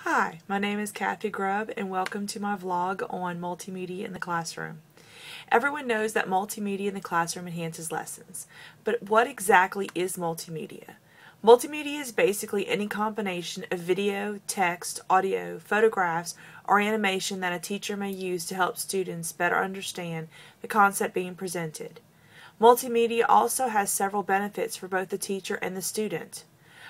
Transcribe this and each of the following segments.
Hi, my name is Kathy Grubb and welcome to my vlog on multimedia in the classroom. Everyone knows that multimedia in the classroom enhances lessons, but what exactly is multimedia? Multimedia is basically any combination of video, text, audio, photographs, or animation that a teacher may use to help students better understand the concept being presented. Multimedia also has several benefits for both the teacher and the student.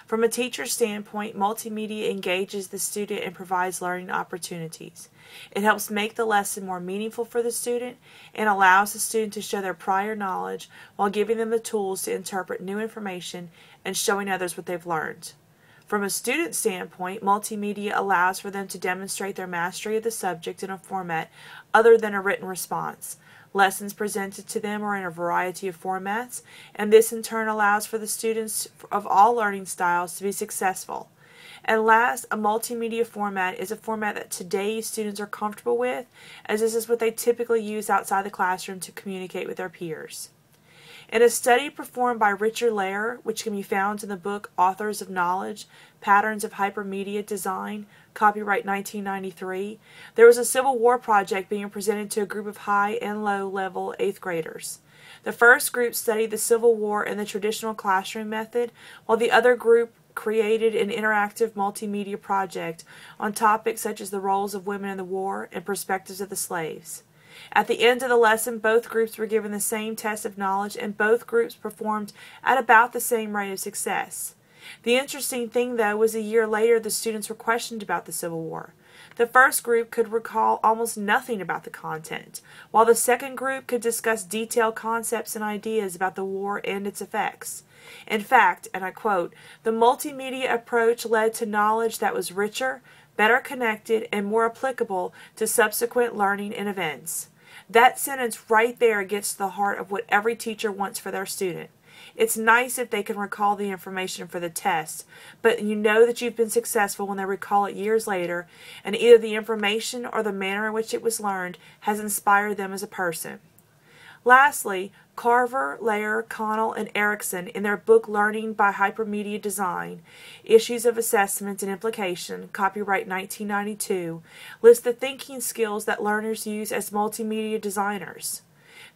From a teacher's standpoint, multimedia engages the student and provides learning opportunities. It helps make the lesson more meaningful for the student and allows the student to show their prior knowledge while giving them the tools to interpret new information and showing others what they've learned. From a student standpoint, multimedia allows for them to demonstrate their mastery of the subject in a format other than a written response. Lessons presented to them are in a variety of formats, and this in turn allows for the students of all learning styles to be successful. And last, a multimedia format is a format that today's students are comfortable with, as this is what they typically use outside the classroom to communicate with their peers. In a study performed by Richard Lehrer, which can be found in the book Authors of Knowledge, Patterns of Hypermedia Design, copyright 1993, there was a Civil War project being presented to a group of high and low level 8th graders. The first group studied the Civil War in the traditional classroom method, while the other group created an interactive multimedia project on topics such as the roles of women in the war and perspectives of the slaves. At the end of the lesson, both groups were given the same test of knowledge, and both groups performed at about the same rate of success. The interesting thing, though, was a year later the students were questioned about the Civil War. The first group could recall almost nothing about the content, while the second group could discuss detailed concepts and ideas about the war and its effects. In fact, and I quote, "The multimedia approach led to knowledge that was richer, better connected, and more applicable to subsequent learning and events." That sentence right there gets to the heart of what every teacher wants for their student. It's nice if they can recall the information for the test, but you know that you've been successful when they recall it years later, and either the information or the manner in which it was learned has inspired them as a person. Lastly, Carver, Lehrer, Connell, and Erickson, in their book Learning by Hypermedia Design, Issues of Assessment and Implication, copyright 1992, list the thinking skills that learners use as multimedia designers.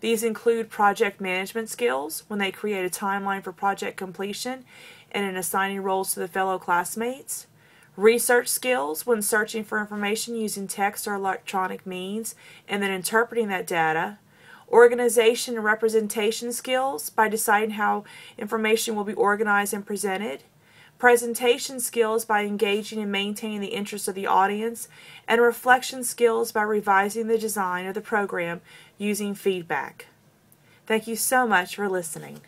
These include project management skills, when they create a timeline for project completion and in assigning roles to the fellow classmates; research skills, when searching for information using text or electronic means and then interpreting that data; organization and representation skills, by deciding how information will be organized and presented; presentation skills, by engaging and maintaining the interest of the audience; and reflection skills, by revising the design of the program using feedback. Thank you so much for listening.